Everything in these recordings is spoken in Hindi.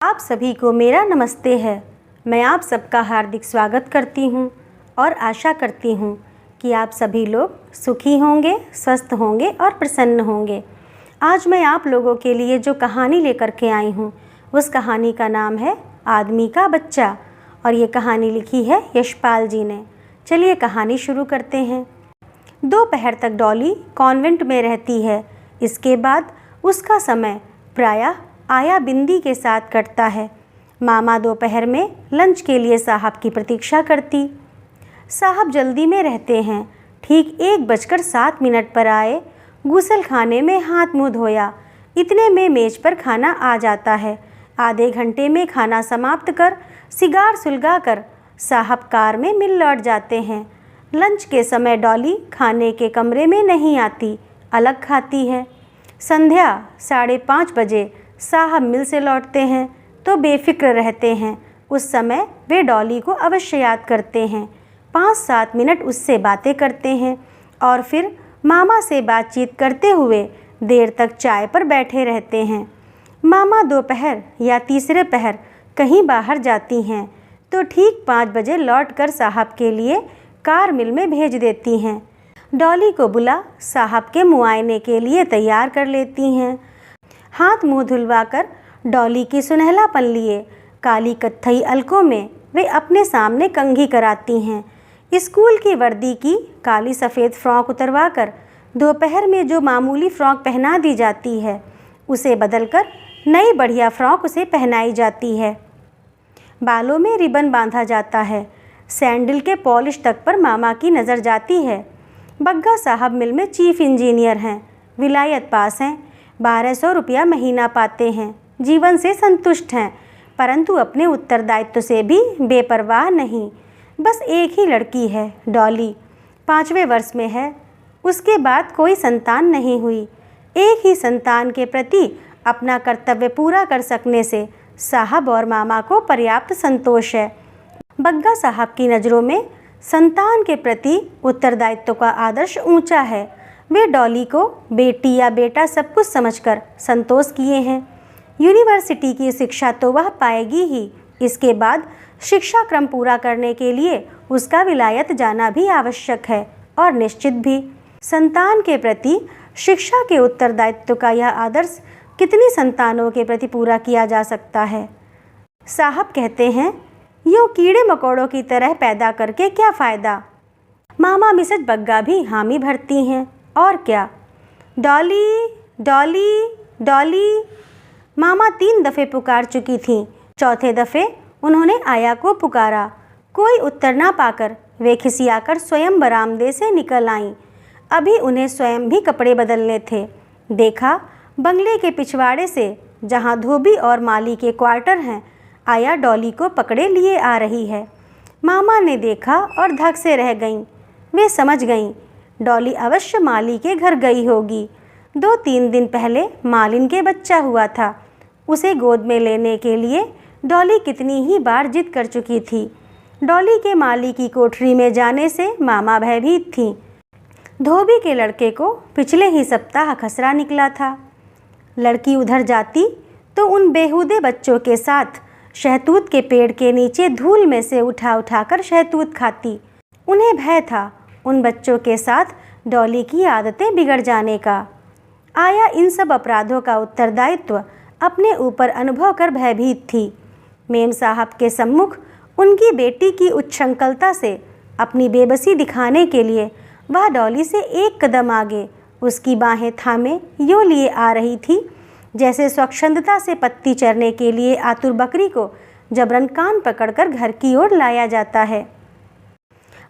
आप सभी को मेरा नमस्ते है। मैं आप सबका हार्दिक स्वागत करती हूँ और आशा करती हूँ कि आप सभी लोग सुखी होंगे, स्वस्थ होंगे और प्रसन्न होंगे। आज मैं आप लोगों के लिए जो कहानी लेकर के आई हूँ उस कहानी का नाम है आदमी का बच्चा और ये कहानी लिखी है यशपाल जी ने। चलिए कहानी शुरू करते हैं। दोपहर तक डॉली कॉन्वेंट में रहती है। इसके बाद उसका समय प्रायः आया बिंदी के साथ कटता है। मामा दोपहर में लंच के लिए साहब की प्रतीक्षा करती। साहब जल्दी में रहते हैं। ठीक 1:07 पर आए। गुसल खाने में हाथ मुँह धोया। इतने में मेज पर खाना आ जाता है। आधे घंटे में खाना समाप्त कर सिगार सुलगा कर साहब कार में मिल लौट जाते हैं। लंच के समय डॉली खाने के कमरे में नहीं आती, अलग खाती है। संध्या 5:30 बजे साहब मिल से लौटते हैं तो बेफिक्र रहते हैं। उस समय वे डॉली को अवश्य याद करते हैं। 5-7 मिनट उससे बातें करते हैं और फिर मामा से बातचीत करते हुए देर तक चाय पर बैठे रहते हैं। मामा दोपहर या तीसरे पहर कहीं बाहर जाती हैं तो ठीक 5 बजे लौटकर साहब के लिए कार मिल में भेज देती हैं। डॉली को बुला साहब के मुआयने के लिए तैयार कर लेती हैं। हाथ मुंह धुलवाकर डॉली की सुनहलापन लिए काली कत्थई अलकों में वे अपने सामने कंघी कराती हैं। स्कूल की वर्दी की काली सफ़ेद फ्रॉक उतरवाकर दोपहर में जो मामूली फ्रॉक पहना दी जाती है उसे बदलकर नई बढ़िया फ्रॉक उसे पहनाई जाती है। बालों में रिबन बांधा जाता है। सैंडल के पॉलिश तक पर मामा की नज़र जाती है। बग्गा साहब मिल में चीफ इंजीनियर हैं, विलायत पास हैं, 1200 रुपया महीना पाते हैं, जीवन से संतुष्ट हैं, परंतु अपने उत्तरदायित्व से भी बेपरवाह नहीं। बस एक ही लड़की है, डॉली, 5वें वर्ष में है। उसके बाद कोई संतान नहीं हुई। एक ही संतान के प्रति अपना कर्तव्य पूरा कर सकने से साहब और मामा को पर्याप्त संतोष है। बग्गा साहब की नज़रों में संतान के प्रति उत्तरदायित्व का आदर्श ऊंचा है। वे डॉली को बेटी या बेटा सब कुछ समझकर संतोष किए हैं। यूनिवर्सिटी की शिक्षा तो वह पाएगी ही। इसके बाद शिक्षा क्रम पूरा करने के लिए उसका विलायत जाना भी आवश्यक है और निश्चित भी। संतान के प्रति शिक्षा के उत्तरदायित्व का यह आदर्श कितनी संतानों के प्रति पूरा किया जा सकता है। साहब कहते हैं, यूँ कीड़े मकोड़ों की तरह पैदा करके क्या फ़ायदा। मामा मिसेज बग्गा भी हामी भरती हैं। और क्या, डॉली डॉली डॉली। मामा 3 दफ़े पुकार चुकी थीं। चौथे दफ़े उन्होंने आया को पुकारा। कोई उत्तर ना पाकर वे खिसियाकर स्वयं बरामदे से निकल आईं। अभी उन्हें स्वयं भी कपड़े बदलने थे। देखा, बंगले के पिछवाड़े से जहाँ धोबी और माली के क्वार्टर हैं, आया डॉली को पकड़े लिए आ रही है। मामा ने देखा और धक से रह गईं। वे समझ गईं डॉली अवश्य माली के घर गई होगी। 2-3 दिन पहले मालिन के बच्चा हुआ था। उसे गोद में लेने के लिए डॉली कितनी ही बार जिद कर चुकी थी। डॉली के माली की कोठरी में जाने से मामा भयभीत थीं। धोबी के लड़के को पिछले ही सप्ताह खसरा निकला था। लड़की उधर जाती तो उन बेहूदे बच्चों के साथ शहतूत के पेड़ के नीचे धूल में से उठा कर शहतूत खाती। उन्हें भय था उन बच्चों के साथ डॉली की आदतें बिगड़ जाने का। आया इन सब अपराधों का उत्तरदायित्व अपने ऊपर अनुभव कर भयभीत थी। मेम साहब के सम्मुख उनकी बेटी की उच्छृंखलता से अपनी बेबसी दिखाने के लिए वह डॉली से एक कदम आगे उसकी बाहें थामे यूँ लिए आ रही थी जैसे स्वच्छंदता से पत्ती चरने के लिए आतुर बकरी को जबरन कान पकड़कर घर की ओर लाया जाता है।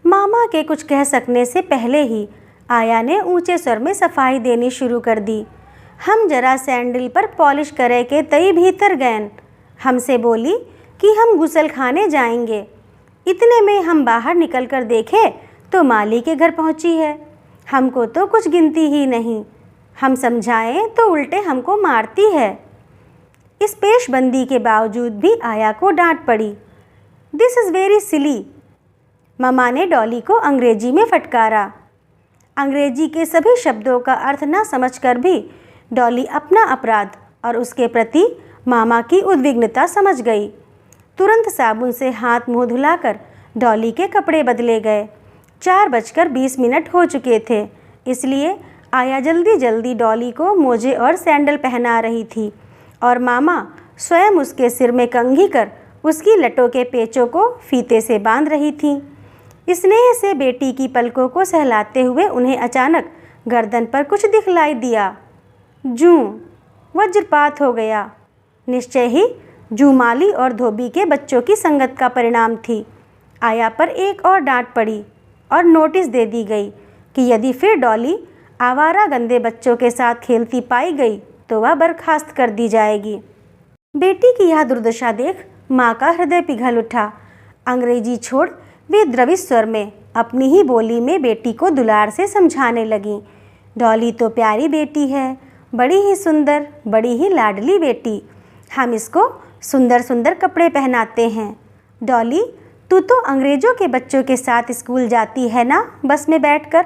मामा के कुछ कह सकने से पहले ही आया ने ऊंचे स्वर में सफाई देनी शुरू कर दी। हम जरा सैंडल पर पॉलिश करे के तई भीतर गए। हमसे बोली कि हम गुसल खाने जाएंगे। इतने में हम बाहर निकल कर देखे तो माली के घर पहुंची है। हमको तो कुछ गिनती ही नहीं। हम समझाएं तो उल्टे हमको मारती है। इस पेशबंदी के बावजूद भी आया को डांट पड़ी। This is very silly. मामा ने डॉली को अंग्रेजी में फटकारा। अंग्रेजी के सभी शब्दों का अर्थ न समझकर भी डॉली अपना अपराध और उसके प्रति मामा की उद्विग्नता समझ गई। तुरंत साबुन से हाथ मुंह धुलाकर डॉली के कपड़े बदले गए। 4:20 हो चुके थे, इसलिए आया जल्दी जल्दी डॉली को मोजे और सैंडल पहना रही थी और मामा स्वयं उसके सिर में कंघी कर उसकी लटों के पेचों को फीते से बांध रही थी। स्नेह से बेटी की पलकों को सहलाते हुए उन्हें अचानक गर्दन पर कुछ दिखलाई दिया। जूं वज्रपात हो गया। निश्चय ही जूं माली और धोबी के बच्चों की संगत का परिणाम थी। आया पर एक और डांट पड़ी और नोटिस दे दी गई कि यदि फिर डॉली आवारा गंदे बच्चों के साथ खेलती पाई गई तो वह बर्खास्त कर दी जाएगी। बेटी की यह दुर्दशा देख माँ का हृदय पिघल उठा। अंग्रेजी छोड़ वे द्रवित स्वर में अपनी ही बोली में बेटी को दुलार से समझाने लगीं। डॉली तो प्यारी बेटी है, बड़ी ही सुंदर, बड़ी ही लाडली बेटी। हम इसको सुंदर सुंदर कपड़े पहनाते हैं। डॉली, तू तो अंग्रेजों के बच्चों के साथ स्कूल जाती है ना, बस में बैठकर।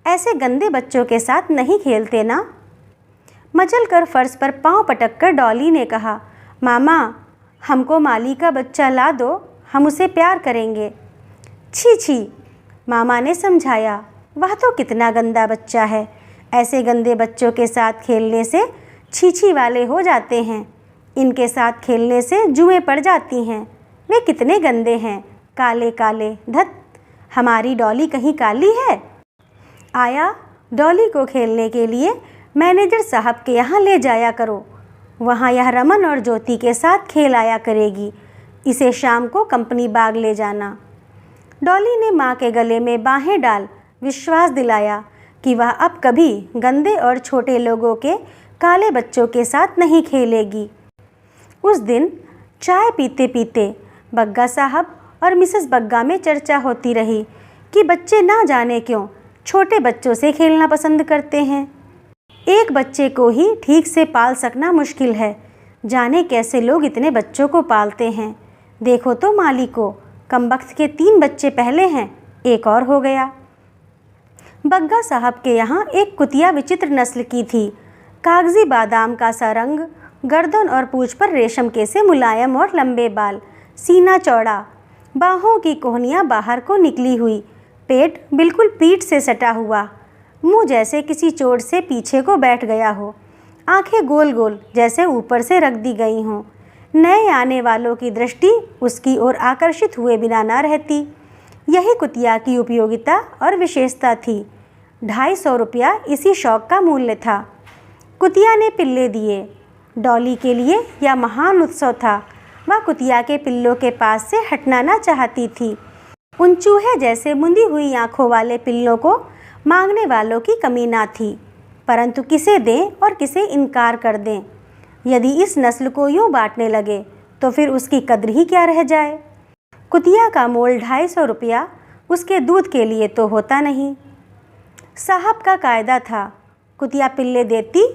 ऐसे गंदे बच्चों के साथ नहीं खेलते ना। मचल कर फर्श पर पांव पटक कर डॉली ने कहा, मामा, हमको माली का बच्चा ला दो, हम उसे प्यार करेंगे। छी छी, मामा ने समझाया, वह तो कितना गंदा बच्चा है। ऐसे गंदे बच्चों के साथ खेलने से छीछी वाले हो जाते हैं। इनके साथ खेलने से जुएं पड़ जाती हैं। वे कितने गंदे हैं, काले काले। धत, हमारी डॉली कहीं काली है। आया, डॉली को खेलने के लिए मैनेजर साहब के यहाँ ले जाया करो। वहाँ यह रमन और ज्योति के साथ खेल आया करेगी। इसे शाम को कंपनी बाग ले जाना। डॉली ने माँ के गले में बाहें डाल विश्वास दिलाया कि वह अब कभी गंदे और छोटे लोगों के काले बच्चों के साथ नहीं खेलेगी। उस दिन चाय पीते पीते बग्गा साहब और मिसेस बग्गा में चर्चा होती रही कि बच्चे ना जाने क्यों छोटे बच्चों से खेलना पसंद करते हैं। एक बच्चे को ही ठीक से पाल सकना मुश्किल है, जाने कैसे लोग इतने बच्चों को पालते हैं। देखो तो माली को, कमबख्त के 3 बच्चे पहले हैं, एक और हो गया। बग्गा साहब के यहाँ एक कुतिया विचित्र नस्ल की थी। कागजी बादाम का सा रंग, गर्दन और पूंछ पर रेशम के से मुलायम और लंबे बाल, सीना चौड़ा, बाहों की कोहनियाँ बाहर को निकली हुई, पेट बिल्कुल पीठ से सटा हुआ, मुंह जैसे किसी चोट से पीछे को बैठ गया हो, आंखें गोल गोल जैसे ऊपर से रख दी गई हों। नए आने वालों की दृष्टि उसकी ओर आकर्षित हुए बिना न रहती। यही कुतिया की उपयोगिता और विशेषता थी। 250 रुपया इसी शौक का मूल्य था। कुतिया ने पिल्ले दिए। डॉली के लिए यह महान उत्सव था। वह कुतिया के पिल्लों के पास से हटना न चाहती थी। उन चूहे जैसे मुंदी हुई आँखों वाले पिल्लों को मांगने वालों की कमी ना थी, परंतु किसे दें और किसे इनकार कर दें। यदि इस नस्ल को यूँ बांटने लगे तो फिर उसकी कद्र ही क्या रह जाए। कुतिया का मोल 250 रुपया उसके दूध के लिए तो होता नहीं। साहब का कायदा था, कुतिया पिल्ले देती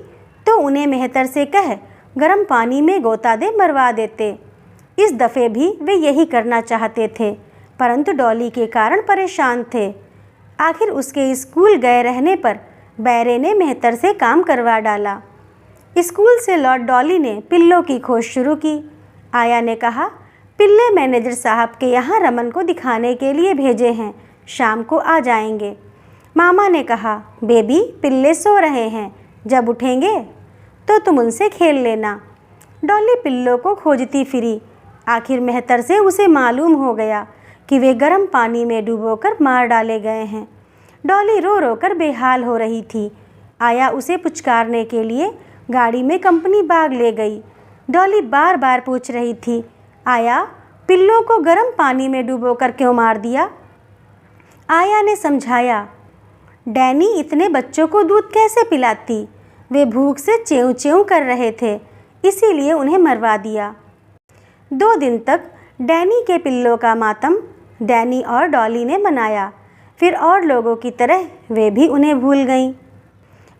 तो उन्हें मेहतर से कह गर्म पानी में गोता दे मरवा देते। इस दफ़े भी वे यही करना चाहते थे, परंतु डॉली के कारण परेशान थे। आखिर उसके स्कूल गए रहने पर बैरे ने मेहतर से काम करवा डाला। स्कूल से लौट डॉली ने पिल्लों की खोज शुरू की। आया ने कहा, पिल्ले मैनेजर साहब के यहाँ रमन को दिखाने के लिए भेजे हैं, शाम को आ जाएंगे। मामा ने कहा, बेबी, पिल्ले सो रहे हैं, जब उठेंगे तो तुम उनसे खेल लेना। डॉली पिल्लों को खोजती फिरी। आखिर मेहतर से उसे मालूम हो गया कि वे गर्म पानी में डुबोकर मार डाले गए हैं। डॉली रो रो कर बेहाल हो रही थी। आया उसे पुचकारने के लिए गाड़ी में कंपनी बाग ले गई। डॉली बार बार पूछ रही थी, आया, पिल्लों को गर्म पानी में डुबोकर क्यों मार दिया। आया ने समझाया, डैनी इतने बच्चों को दूध कैसे पिलाती, वे भूख से च्यों च्यों कर रहे थे, इसीलिए उन्हें मरवा दिया। 2 दिन तक डैनी के पिल्लों का मातम डैनी और डॉली ने मनाया। फिर और लोगों की तरह वे भी उन्हें भूल गईं।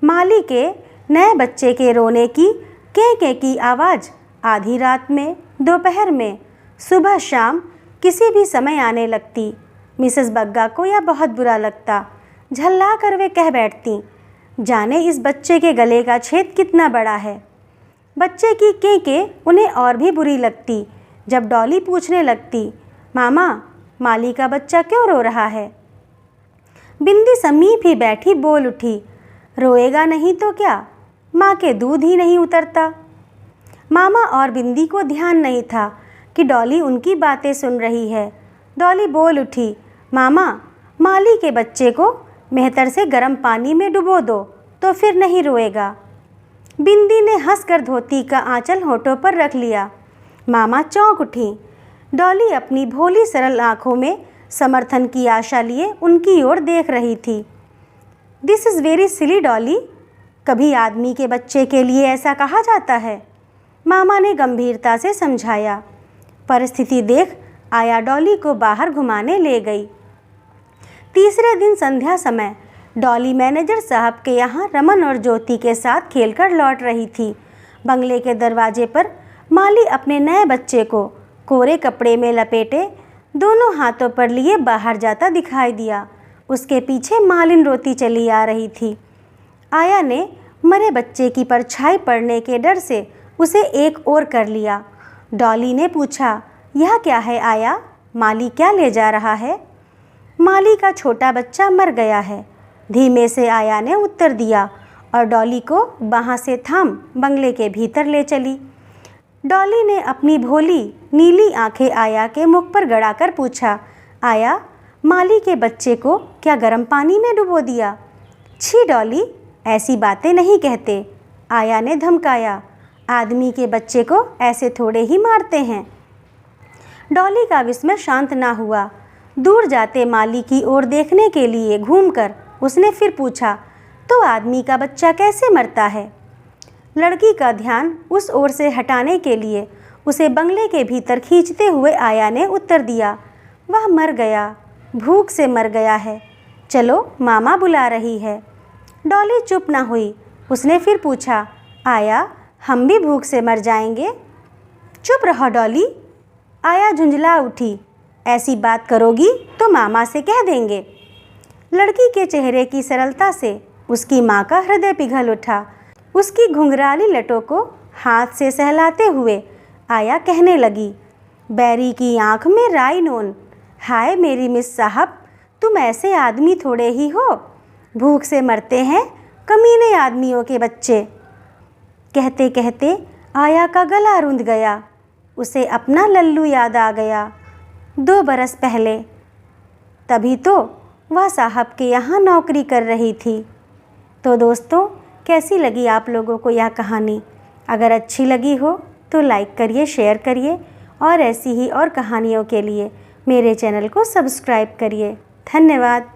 माली के नए बच्चे के रोने की कें की आवाज़ आधी रात में, दोपहर में, सुबह शाम किसी भी समय आने लगती। मिसेस बग्गा को यह बहुत बुरा लगता। झल्ला कर वे कह बैठती, जाने इस बच्चे के गले का छेद कितना बड़ा है। बच्चे की कें उन्हें और भी बुरी लगती जब डॉली पूछने लगती, मामा, माली का बच्चा क्यों रो रहा है? बिंदी समीप ही बैठी बोल उठी, रोएगा नहीं तो क्या, माँ के दूध ही नहीं उतरता। मामा और बिंदी को ध्यान नहीं था कि डॉली उनकी बातें सुन रही है। डॉली बोल उठी, मामा, माली के बच्चे को मेहतर से गर्म पानी में डुबो दो तो फिर नहीं रोएगा। बिंदी ने हंसकर धोती का आंचल होठों पर रख लिया। मामा चौंक उठी। डॉली अपनी भोली सरल आंखों में समर्थन की आशा लिए उनकी ओर देख रही थी। दिस इज़ वेरी सिली डॉली, कभी आदमी के बच्चे के लिए ऐसा कहा जाता है? मामा ने गंभीरता से समझाया। परिस्थिति देख आया डॉली को बाहर घुमाने ले गई। तीसरे दिन संध्या समय डॉली मैनेजर साहब के यहाँ रमन और ज्योति के साथ खेलकर लौट रही थी। बंगले के दरवाजे पर माली अपने नए बच्चे को कोरे कपड़े में लपेटे दोनों हाथों पर लिए बाहर जाता दिखाई दिया। उसके पीछे मालिन रोती चली आ रही थी। आया ने मरे बच्चे की परछाई पड़ने के डर से उसे एक ओर कर लिया। डॉली ने पूछा, यह क्या है आया, माली क्या ले जा रहा है? माली का छोटा बच्चा मर गया है, धीमे से आया ने उत्तर दिया और डॉली को बाहाँ से थाम बंगले के भीतर ले चली। डॉली ने अपनी भोली नीली आंखें आया के मुख पर गड़ाकर पूछा, आया, माली के बच्चे को क्या गर्म पानी में डुबो दिया? छी डॉली, ऐसी बातें नहीं कहते, आया ने धमकाया। आदमी के बच्चे को ऐसे थोड़े ही मारते हैं। डॉली का विस्मय शांत ना हुआ। दूर जाते माली की ओर देखने के लिए घूमकर उसने फिर पूछा, तो आदमी का बच्चा कैसे मरता है? लड़की का ध्यान उस ओर से हटाने के लिए उसे बंगले के भीतर खींचते हुए आया ने उत्तर दिया, वह मर गया, भूख से मर गया है, चलो मामा बुला रही है। डॉली चुप ना हुई। उसने फिर पूछा, आया, हम भी भूख से मर जाएंगे? चुप रहो डॉली, आया झुंझला उठी, ऐसी बात करोगी तो मामा से कह देंगे। लड़की के चेहरे की सरलता से उसकी माँ का हृदय पिघल उठा। उसकी घुंघराली लटों को हाथ से सहलाते हुए आया कहने लगी, बैरी की आँख में राई नोन, हाय मेरी मिस साहब, तुम ऐसे आदमी थोड़े ही हो, भूख से मरते हैं कमीने आदमियों के बच्चे। कहते कहते आया का गला रुंध गया। उसे अपना लल्लू याद आ गया, 2 बरस पहले। तभी तो वह साहब के यहाँ नौकरी कर रही थी। तो दोस्तों, कैसी लगी आप लोगों को यह कहानी? अगर अच्छी लगी हो तो लाइक करिए, शेयर करिए और ऐसी ही और कहानियों के लिए मेरे चैनल को सब्सक्राइब करिए। धन्यवाद।